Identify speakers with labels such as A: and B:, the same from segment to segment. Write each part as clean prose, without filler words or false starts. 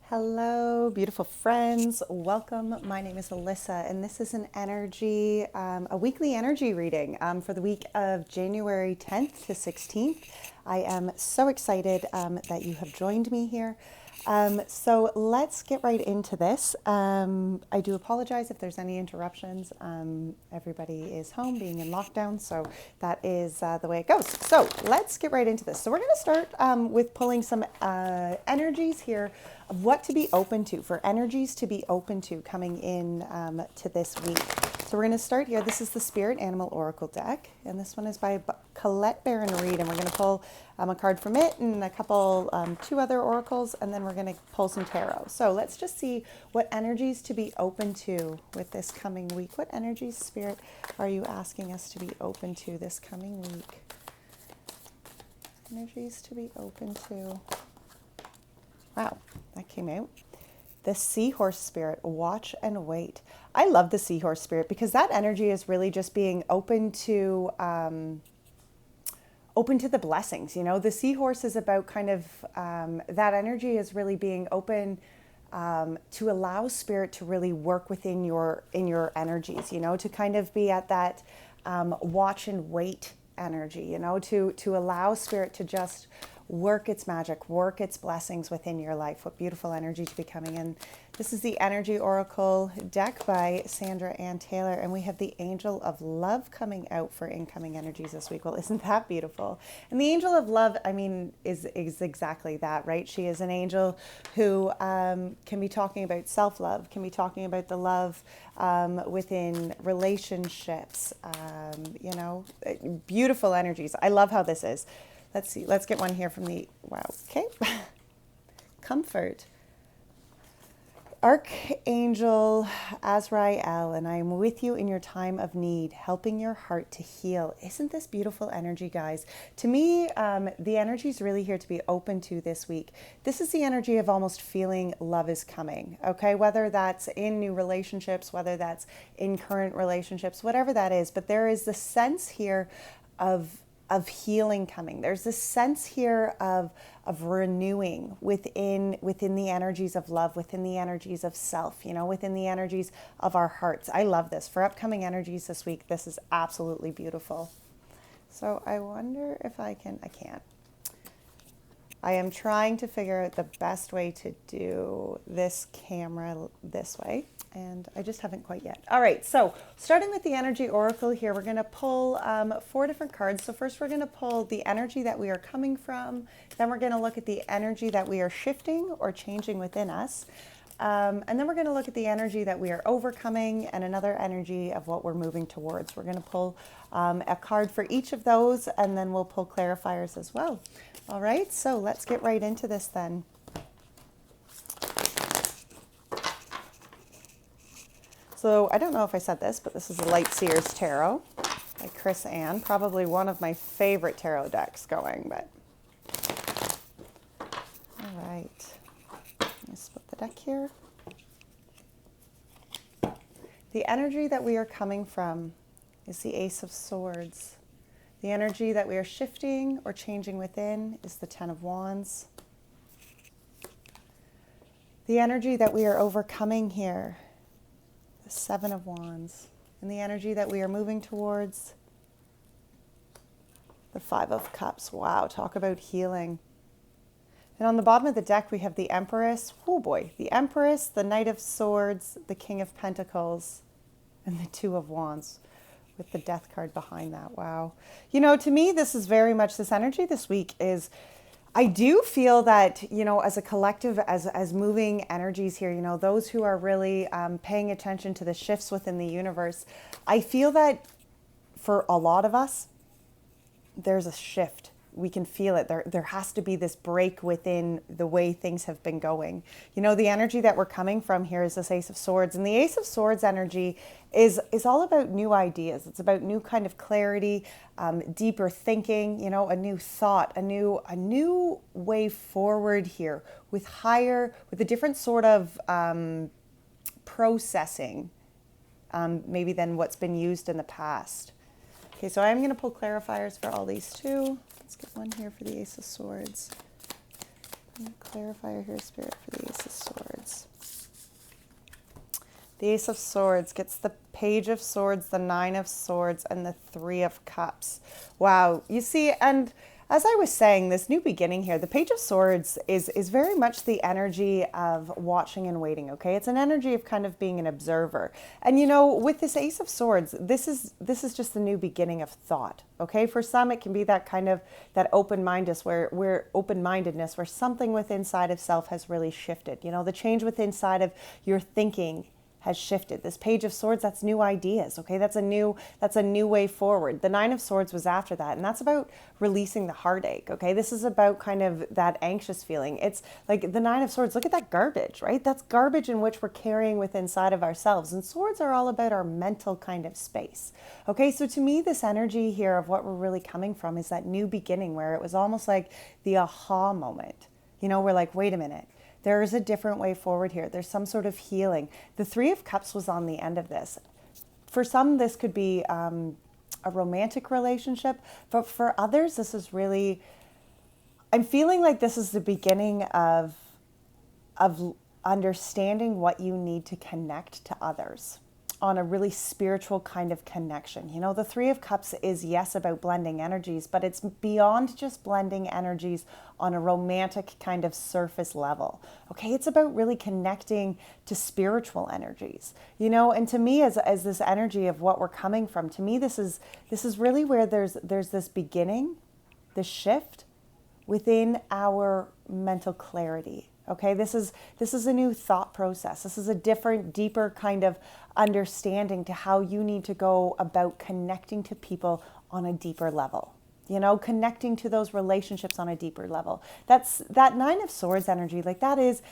A: Hello, beautiful friends. Welcome. My name is Alyssa, and this is an energy, a weekly energy reading for the week of January 10th to 16th. I am so excited that you have joined me here. So let's get right into this. I do apologize if there's any interruptions. Everybody is home being in lockdown, so that is the way it goes. So let's get right into this. So we're going to start with pulling some energies here of what to be open to, for energies to be open to coming in to this week. So we're going to start here. This is the Spirit Animal Oracle deck, and this one is by Colette Baron Reed, and we're going to pull a card from it and a couple, two other oracles, and then we're going to pull some tarot. So let's just see what energies to be open to with this coming week. What energies, Spirit, are you asking us to be open to this coming week? Energies to be open to. Wow, that came out. The Seahorse Spirit, watch and wait. I love the Seahorse Spirit because that energy is really just being open to the blessings. You know, the Seahorse is about kind of that energy is really being open to allow Spirit to really work within your energies. You know, to kind of be at that watch and wait energy. You know, to allow Spirit to just work its magic, work its blessings within your life. What beautiful energy to be coming in. This is the Energy Oracle deck by Sandra Ann Taylor, and we have the Angel of Love coming out for incoming energies this week. Well, isn't that beautiful? And the Angel of Love, I mean, is exactly that, right? She is an angel who can be talking about self-love, can be talking about the love within relationships, you know, beautiful energies. I love how this is. Let's see. Let's get one here from the, wow, okay. Comfort. Archangel Azrael, and I am with you in your time of need, helping your heart to heal. Isn't this beautiful energy, guys? To me, the energy is really here to be open to this week. This is the energy of almost feeling love is coming, okay? Whether that's in new relationships, whether that's in current relationships, whatever that is. But there is the sense here of healing coming. There's this sense here of renewing within the energies of love, within the energies of self, you know, within the energies of our hearts. I love this. For upcoming energies this week, this is absolutely beautiful. So I wonder if I can't. I am trying to figure out the best way to do this camera this way, and I just haven't quite yet. All right, so starting with the Energy Oracle here, we're going to pull 4 different cards. So first we're going to pull the energy that we are coming from, then we're going to look at the energy that we are shifting or changing within us, and then we're going to look at the energy that we are overcoming and another energy of what we're moving towards. We're going to pull a card for each of those, and then we'll pull clarifiers as well. All right, so let's get right into this then. So I don't know if I said this, but this is the Light Seers Tarot by Chris Ann. Probably one of my favorite tarot decks going, but all right. Let me split the deck here. The energy that we are coming from is the Ace of Swords. The energy that we are shifting or changing within is the Ten of Wands. The energy that we are overcoming here, the Seven of Wands. And the energy that we are moving towards, the Five of Cups. Wow, talk about healing. And on the bottom of the deck, we have the Empress. Oh boy, the Empress, the Knight of Swords, the King of Pentacles, and the Two of Wands, with the Death card behind that. Wow. You know, to me, this is very much, this energy this week is, I do feel that, you know, as a collective, as moving energies here, you know, those who are really paying attention to the shifts within the universe, I feel that for a lot of us, there's a shift. We can feel it. There has to be this break within the way things have been going. You know, the energy that we're coming from here is this Ace of Swords. And the Ace of Swords energy is all about new ideas. It's about new kind of clarity, deeper thinking, you know, a new thought, a new way forward here with a different sort of processing maybe than what's been used in the past. Okay, so I'm going to pull clarifiers for all these too. Let's get one here for the Ace of Swords. Clarifier here, Spirit, for the Ace of Swords. The Ace of Swords gets the Page of Swords, the Nine of Swords, and the Three of Cups. Wow. You see, and as I was saying, this new beginning here, the Page of Swords is very much the energy of watching and waiting, okay? It's an energy of kind of being an observer. And you know, with this Ace of Swords, this is just the new beginning of thought, okay? For some, it can be that kind of, that open-mindedness where something within inside of self has really shifted. You know, the change within inside of your thinking has shifted. This Page of Swords, that's new ideas, okay? That's a new way forward. The Nine of Swords was after that, and that's about releasing the heartache, okay? This is about kind of that anxious feeling. It's like the Nine of Swords, look at that garbage, right? That's garbage in which we're carrying within inside of ourselves, and swords are all about our mental kind of space, okay? So to me, this energy here of what we're really coming from is that new beginning where it was almost like the aha moment. You know, we're like, wait a minute. There is a different way forward here. There's some sort of healing. The Three of Cups was on the end of this. For some, this could be a romantic relationship, but for others, this is really, I'm feeling like this is the beginning of understanding what you need to connect to others on a really spiritual kind of connection. You know, the Three of Cups is, yes, about blending energies, but it's beyond just blending energies on a romantic kind of surface level. Okay, it's about really connecting to spiritual energies. You know, and to me, as this energy of what we're coming from, to me, this is really where there's this beginning, this shift within our mental clarity. Okay, this is a new thought process. This is a different, deeper kind of understanding to how you need to go about connecting to people on a deeper level. You know, connecting to those relationships on a deeper level. That's that Nine of Swords energy. Like that is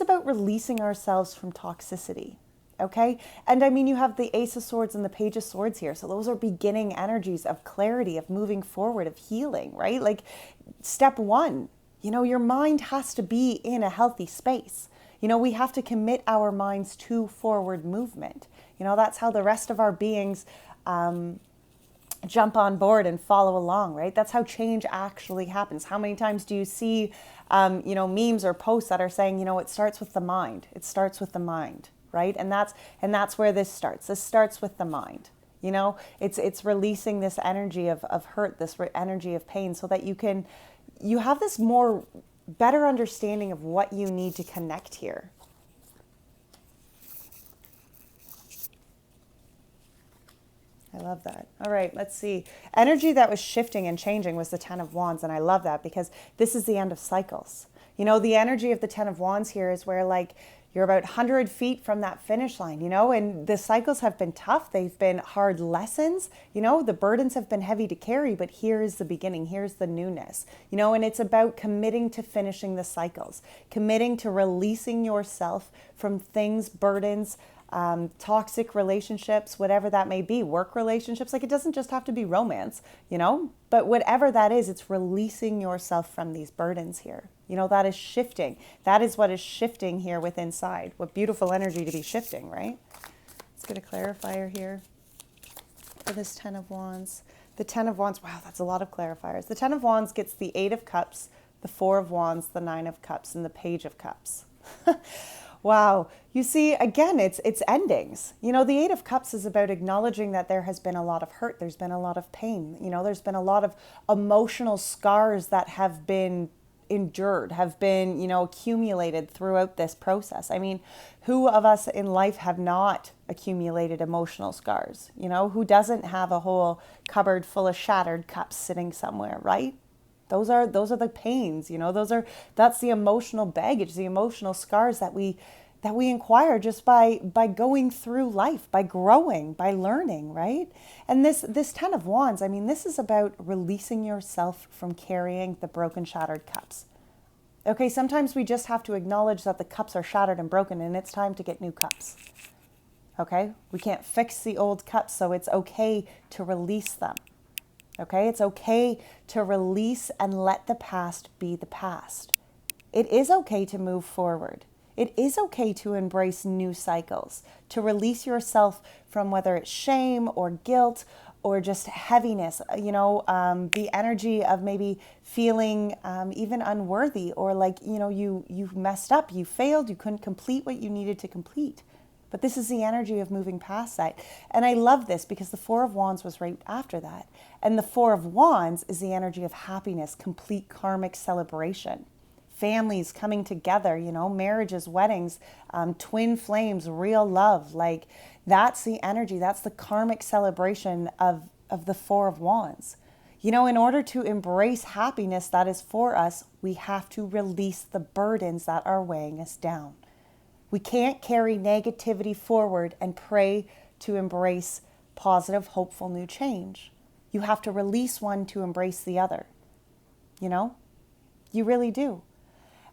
A: about releasing ourselves from toxicity. Okay, and I mean, you have the Ace of Swords and the Page of Swords here. So those are beginning energies of clarity, of moving forward, of healing, right? Like step one. You know, your mind has to be in a healthy space. You know, we have to commit our minds to forward movement. You know, that's how the rest of our beings jump on board and follow along, right? That's how change actually happens. How many times do you see, you know, memes or posts that are saying, you know, it starts with the mind. It starts with the mind, right? And that's where this starts. This starts with the mind. You know, it's releasing this energy of hurt, this energy of pain, so that you have this better understanding of what you need to connect here. I love that. All right, let's see. Energy that was shifting and changing was the Ten of Wands, and I love that because this is the end of cycles. You know, the energy of the Ten of Wands here is where, like, you're about 100 feet from that finish line, you know, and the cycles have been tough. They've been hard lessons, you know, the burdens have been heavy to carry, but here is the beginning. Here's the newness, you know, and it's about committing to finishing the cycles, committing to releasing yourself from things, burdens, toxic relationships, whatever that may be, work relationships. Like, it doesn't just have to be romance, you know, but whatever that is, it's releasing yourself from these burdens here. You know, that is shifting. That is what is shifting here with inside. What beautiful energy to be shifting, right? Let's get a clarifier here for this Ten of Wands. The Ten of Wands, wow, that's a lot of clarifiers. The Ten of Wands gets the Eight of Cups, the Four of Wands, the Nine of Cups, and the Page of Cups. Wow. You see, again, it's endings. You know, the Eight of Cups is about acknowledging that there has been a lot of hurt. There's been a lot of pain. You know, there's been a lot of emotional scars that have been endured, have been, you know, accumulated throughout this process. I mean, who of us in life have not accumulated emotional scars? You know, who doesn't have a whole cupboard full of shattered cups sitting somewhere, right? Those are the pains, you know, that's the emotional baggage, the emotional scars that we acquire just by going through life, by growing, by learning, right? And this Ten of Wands, I mean, this is about releasing yourself from carrying the broken, shattered cups. Okay, sometimes we just have to acknowledge that the cups are shattered and broken, and it's time to get new cups. Okay, we can't fix the old cups, so it's okay to release them. Okay, it's okay to release and let the past be the past. It is okay to move forward. It is okay to embrace new cycles, to release yourself from whether it's shame or guilt or just heaviness, the energy of maybe feeling even unworthy, or like, you messed up, you failed, you couldn't complete what you needed to complete. But this is the energy of moving past that. And I love this because the Four of Wands was right after that. And the Four of Wands is the energy of happiness, complete karmic celebration. Families coming together, marriages, weddings, twin flames, real love. Like, that's the energy. That's the karmic celebration of the Four of Wands. In order to embrace happiness that is for us, we have to release the burdens that are weighing us down. We can't carry negativity forward and pray to embrace positive, hopeful new change. You have to release one to embrace the other. You really do.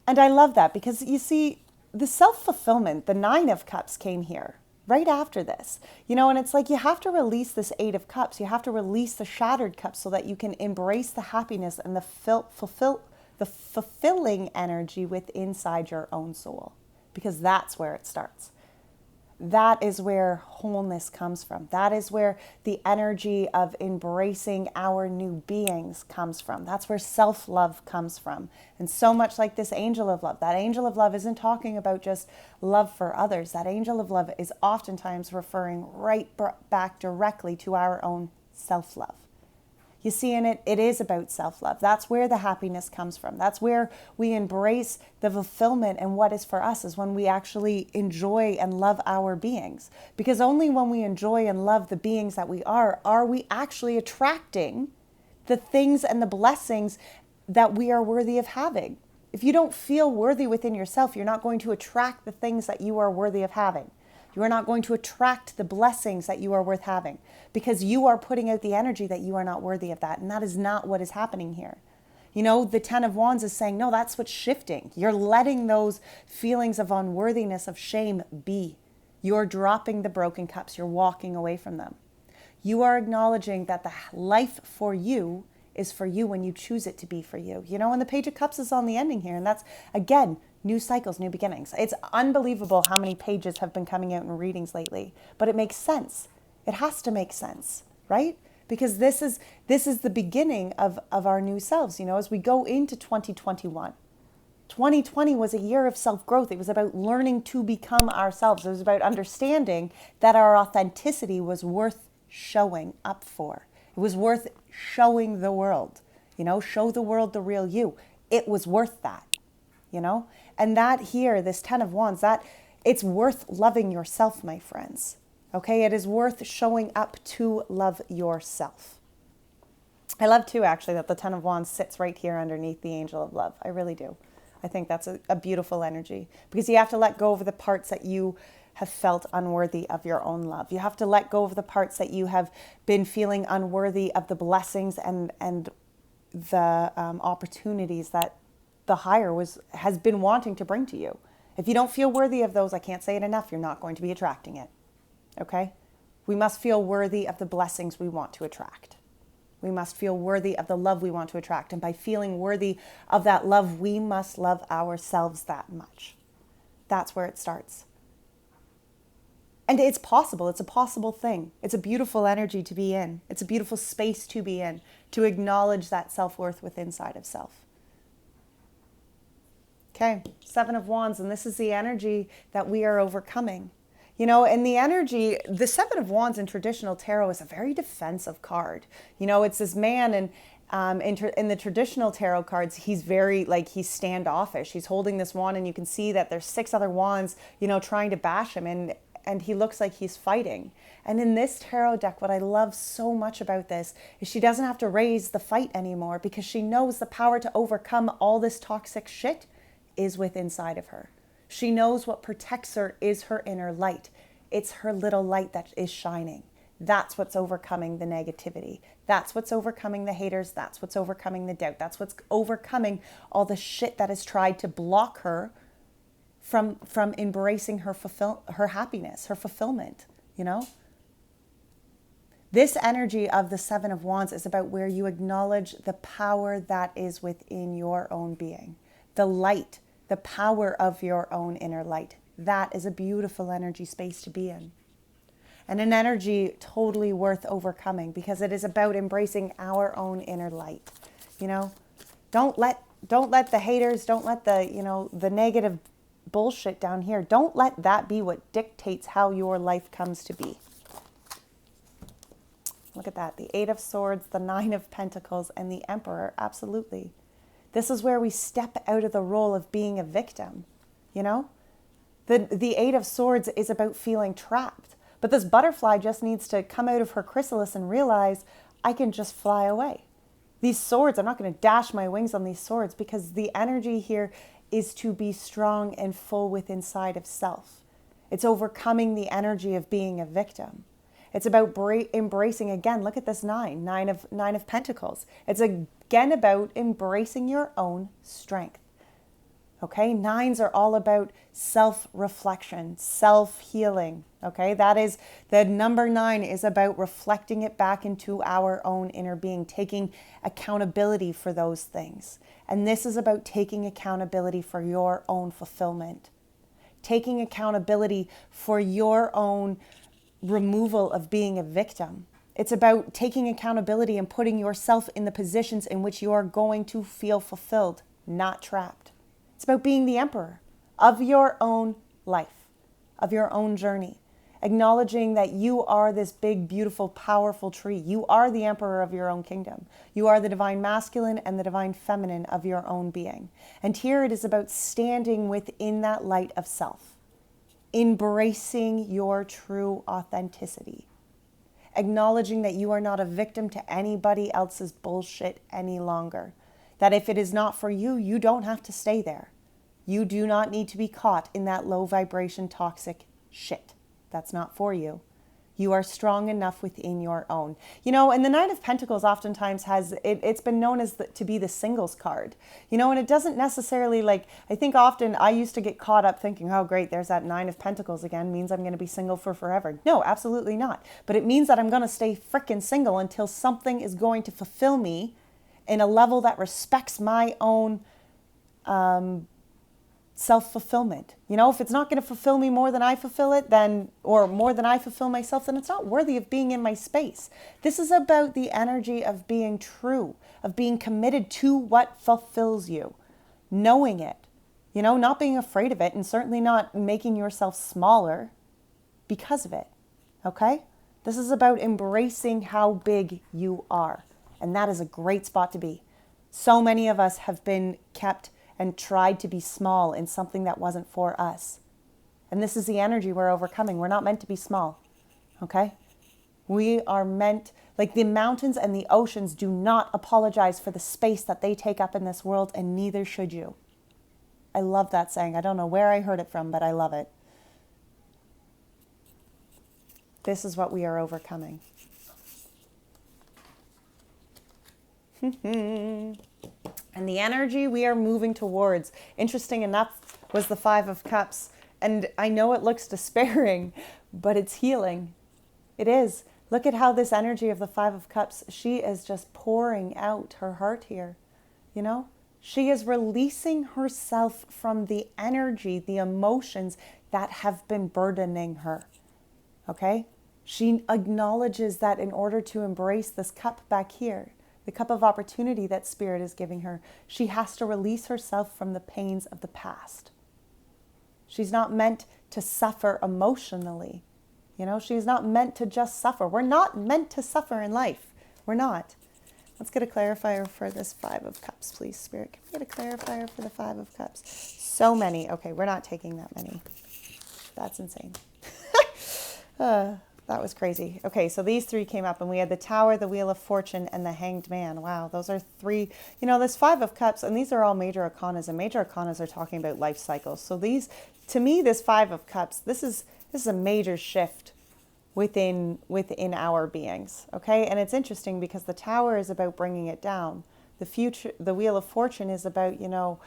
A: And I love that because you see, the self-fulfillment, the Nine of Cups came here right after this, and it's like you have to release this Eight of Cups. You have to release the shattered cups so that you can embrace the happiness and the fulfilling energy within inside your own soul. Because that's where it starts. That is where wholeness comes from. That is where the energy of embracing our new beings comes from. That's where self-love comes from. And so much like this angel of love, that angel of love isn't talking about just love for others. That angel of love is oftentimes referring right back directly to our own self-love. You see, in it is about self-love. That's where the happiness comes from. That's where we embrace the fulfillment, and what is for us is when we actually enjoy and love our beings. Because only when we enjoy and love the beings that we are we actually attracting the things and the blessings that we are worthy of having. If you don't feel worthy within yourself, you're not going to attract the things that you are worthy of having. You are not going to attract the blessings that you are worth having, because you are putting out the energy that you are not worthy of that. And that is not what is happening here. The Ten of Wands is saying, no, that's what's shifting. You're letting those feelings of unworthiness, of shame be. You're dropping the broken cups. You're walking away from them. You are acknowledging that the life for you is for you when you choose it to be for you. And the Page of Cups is on the ending here. And that's, again, new cycles, new beginnings. It's unbelievable how many pages have been coming out in readings lately, but it makes sense. It has to make sense, right? Because this is the beginning of our new selves, as we go into 2021. 2020 was a year of self-growth. It was about learning to become ourselves. It was about understanding that our authenticity was worth showing up for. It was worth showing the world, show the world the real you. It was worth that. And that here, this Ten of Wands, that it's worth loving yourself, my friends. Okay, it is worth showing up to love yourself. I love too, actually, that the Ten of Wands sits right here underneath the Angel of Love. I really do. I think that's a beautiful energy, because you have to let go of the parts that you have felt unworthy of your own love. You have to let go of the parts that you have been feeling unworthy of the blessings and the opportunities that the higher has been wanting to bring to you. If you don't feel worthy of those, I can't say it enough, you're not going to be attracting it. Okay? We must feel worthy of the blessings we want to attract. We must feel worthy of the love we want to attract. And by feeling worthy of that love, we must love ourselves that much. That's where it starts. And it's possible. It's a possible thing. It's a beautiful energy to be in. It's a beautiful space to be in, to acknowledge that self-worth within inside of self. Okay, Seven of Wands, and this is the energy that we are overcoming. And the energy, the Seven of Wands in traditional tarot is a very defensive card. It's this man, and in the traditional tarot cards, he's very, he's standoffish. He's holding this wand, and you can see that there's 6 other wands, trying to bash him, and he looks like he's fighting. And in this tarot deck, what I love so much about this is she doesn't have to raise the fight anymore, because she knows the power to overcome all this toxic shit is within inside of her. She knows what protects her is her inner light. It's her little light that is shining. That's what's overcoming the negativity. That's what's overcoming the haters. That's what's overcoming the doubt. That's what's overcoming all the shit that has tried to block her from embracing her happiness, her fulfillment, This energy of the Seven of Wands is about where you acknowledge the power that is within your own being. The light, the power of your own inner light. That is a beautiful energy space to be in. and an energy totally worth overcoming, because it is about embracing our own inner light. You know, don't let the haters, don't let the negative bullshit down here, don't let that be what dictates how your life comes to be. Look at that, the 8 of Swords, the 9 of Pentacles, and the Emperor. Absolutely. This is where we step out of the role of being a victim, you know? The 8 of Swords is about feeling trapped. But this butterfly just needs to come out of her chrysalis and realize, I can just fly away. These swords, I'm not going to dash my wings on these swords, because the energy here is to be strong and full within inside of self. It's overcoming the energy of being a victim. It's about embracing, again, look at this 9 of Pentacles. It's again about embracing your own strength. Okay, 9s are all about self-reflection, self-healing. Okay, that is, the number 9 is about reflecting it back into our own inner being, taking accountability for those things. And this is about taking accountability for your own fulfillment, taking accountability for your own removal of being a victim. It's about taking accountability and putting yourself in the positions in which you are going to feel fulfilled, not trapped. It's about being the emperor of your own life, of your own journey, acknowledging that you are this big, beautiful, powerful tree. You are the emperor of your own kingdom. You are the divine masculine and the divine feminine of your own being. And here it is about standing within that light of self, embracing your true authenticity, acknowledging that you are not a victim to anybody else's bullshit any longer. That if it is not for you, you don't have to stay there. You do not need to be caught in that low vibration toxic shit. That's not for you. You are strong enough within your own. You know, and the 9 of Pentacles oftentimes it's been known as to be the singles card. You know, and it doesn't necessarily, like, I think often I used to get caught up thinking, oh great, there's that 9 of Pentacles again, means I'm going to be single for forever. No, absolutely not. But it means that I'm going to stay frickin' single until something is going to fulfill me in a level that respects my own self-fulfillment. You know, if it's not going to fulfill me more than I fulfill it, then, or more than I fulfill myself, then it's not worthy of being in my space. This is about the energy of being true, of being committed to what fulfills you, knowing it, you know, not being afraid of it, and certainly not making yourself smaller because of it. Okay? This is about embracing how big you are. And that is a great spot to be. So many of us have been kept and tried to be small in something that wasn't for us. And this is the energy we're overcoming. We're not meant to be small, okay? We are meant, like the mountains and the oceans do not apologize for the space that they take up in this world, and neither should you. I love that saying. I don't know where I heard it from, but I love it. This is what we are overcoming. And the energy we are moving towards, interesting enough, was the 5 of Cups. And I know it looks despairing, but it's healing. It is. Look at how this energy of the 5 of Cups, she is just pouring out her heart here. You know, she is releasing herself from the energy, the emotions that have been burdening her. Okay? She acknowledges that in order to embrace this cup back here, the cup of opportunity that Spirit is giving her, she has to release herself from the pains of the past. She's not meant to suffer emotionally. You know, she's not meant to just suffer. We're not meant to suffer in life. We're not. Let's get a clarifier for this 5 of Cups, please, Spirit. Can we get a clarifier for the 5 of Cups? So many. Okay, we're not taking that many. That's insane. That was crazy. Okay, so these 3 came up, and we had the Tower, the Wheel of Fortune, and the Hanged Man. Wow, those are 3. You know, this 5 of Cups, and these are all major arcanas, and major arcanas are talking about life cycles. So these, to me, this 5 of Cups, this is a major shift within our beings. Okay, and it's interesting because the Tower is about bringing it down. The Wheel of Fortune is about, you know,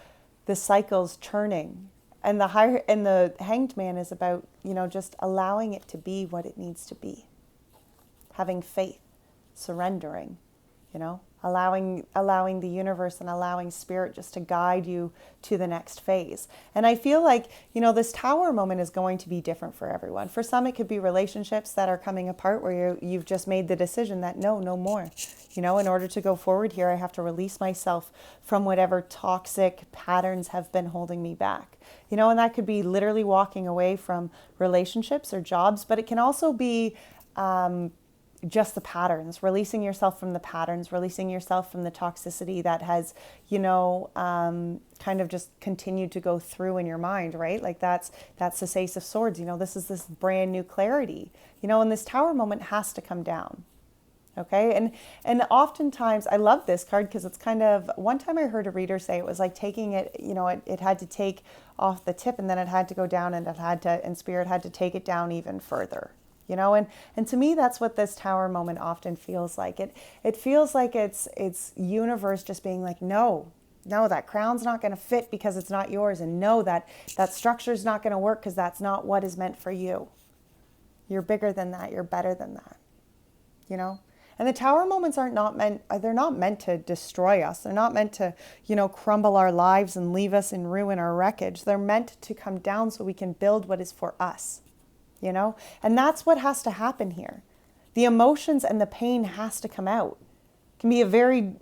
A: the cycles churning. And the Hanged Man is about, you know, just allowing it to be what it needs to be. Having faith, surrendering, you know, allowing the universe and allowing spirit just to guide you to the next phase. And I feel like, this tower moment is going to be different for everyone. For some, it could be relationships that are coming apart where you've just made the decision that no more. In order to go forward here, I have to release myself from whatever toxic patterns have been holding me back. And that could be literally walking away from relationships or jobs, but it can also be just the patterns, releasing yourself from the patterns, releasing yourself from the toxicity that has, kind of just continued to go through in your mind, right? Like that's the Ace of Swords. This brand new clarity, and this tower moment has to come down. Okay. And oftentimes I love this card because it's kind of, one time I heard a reader say it was like taking it, it had to take off the tip and then it had to go down and spirit had to take it down even further. And to me, that's what this tower moment often feels like. It feels like it's universe just being like, no, that crown's not going to fit because it's not yours. And no, that structure's not going to work because that's not what is meant for you. You're bigger than that. You're better than that. And the tower moments they're not meant to destroy us. They're not meant to, crumble our lives and leave us in ruin or wreckage. They're meant to come down so we can build what is for us. And that's what has to happen here. The emotions and the pain has to come out. It can be a very,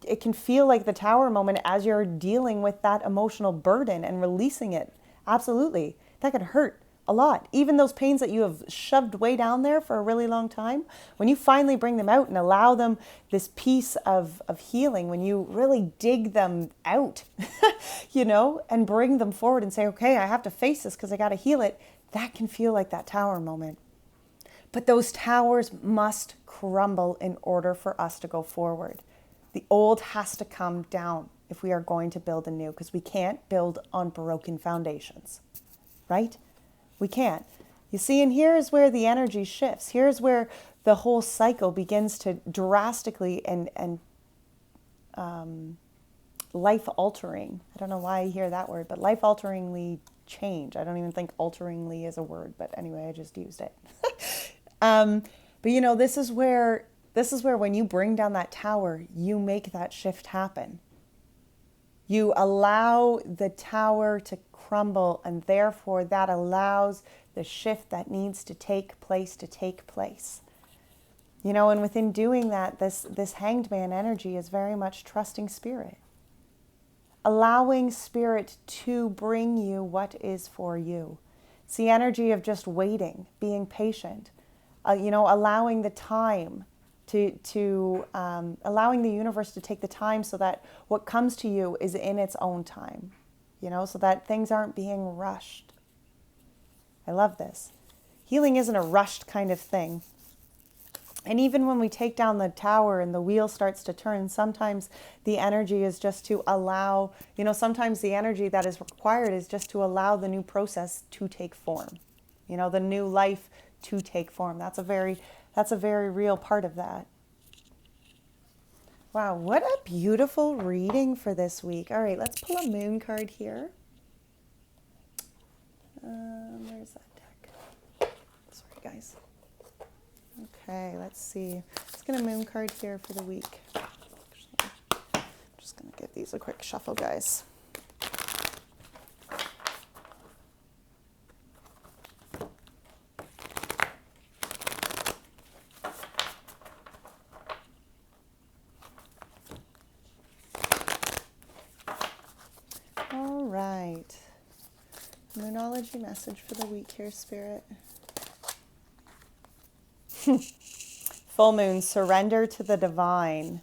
A: it can feel like the tower moment as you're dealing with that emotional burden and releasing it. Absolutely. That can hurt a lot. Even those pains that you have shoved way down there for a really long time, when you finally bring them out and allow them this piece of healing, when you really dig them out, and bring them forward and say, okay, I have to face this because I got to heal it. That can feel like that tower moment. But those towers must crumble in order for us to go forward. The old has to come down if we are going to build anew, because we can't build on broken foundations, right? We can't. You see, and here is where the energy shifts. Here's where the whole cycle begins to drastically and life-altering. I don't know why I hear that word, but life-alteringly change. I don't even think alteringly is a word, but anyway, I just used it. But this is where when you bring down that tower, you make that shift happen. You allow the tower to crumble, and therefore that allows the shift that needs to take place. And within doing that, this hanged man energy is very much trusting spirit. Allowing spirit to bring you what is for you. It's the energy of just waiting, being patient, allowing the time to allowing the universe to take the time so that what comes to you is in its own time, so that things aren't being rushed. I love this. Healing isn't a rushed kind of thing. And even when we take down the tower and the wheel starts to turn, sometimes the energy is just to allow, sometimes the energy that is required is just to allow the new process to take form, the new life to take form. That's a very real part of that. Wow, what a beautiful reading for this week. All right, let's pull a moon card here. Where's that deck? Sorry, guys. Okay, let's see. Let's get a moon card here for the week. Actually, I'm just going to give these a quick shuffle, guys. All right. Moonology message for the week here, Spirit. Full moon, surrender to the divine.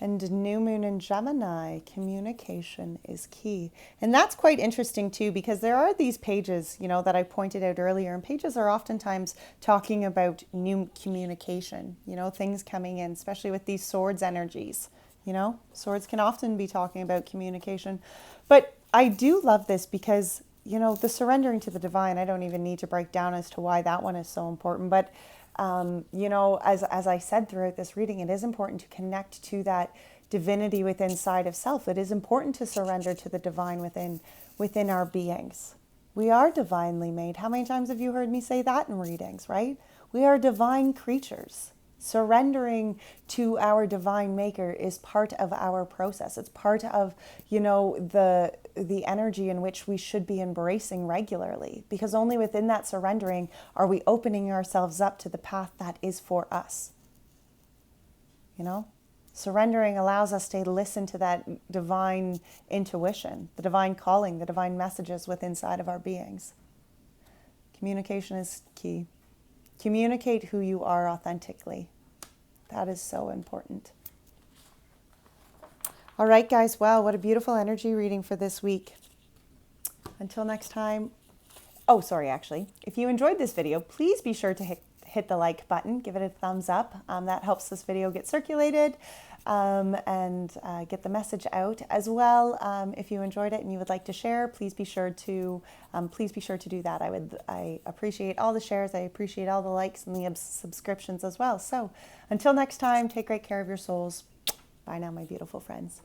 A: And new moon in Gemini, communication is key. And that's quite interesting too, because there are these pages, that I pointed out earlier, and pages are oftentimes talking about new communication, things coming in, especially with these swords energies. Swords can often be talking about communication. But I do love this because, the surrendering to the divine, I don't even need to break down as to why that one is so important. But as I said throughout this reading, it is important to connect to that divinity within side of self. It is important to surrender to the divine within our beings. We are divinely made. How many times have you heard me say that in readings, right? We are divine creatures. Surrendering to our divine maker is part of our process. It's part of, the energy in which we should be embracing regularly, because only within that surrendering are we opening ourselves up to the path that is for us. Surrendering allows us to listen to that divine intuition, the divine calling, the divine messages within inside of our beings. Communication is key. Communicate who you are authentically. That is so important. All right, guys. Wow, what a beautiful energy reading for this week. Until next time. Oh, sorry, actually. If you enjoyed this video, please be sure to hit the like button. Give it a thumbs up. That helps this video get circulated and get the message out as well. If you enjoyed it and you would like to share, please be sure to do that. I appreciate all the shares. I appreciate all the likes and the subscriptions as well. So until next time, take great care of your souls. Bye now, my beautiful friends.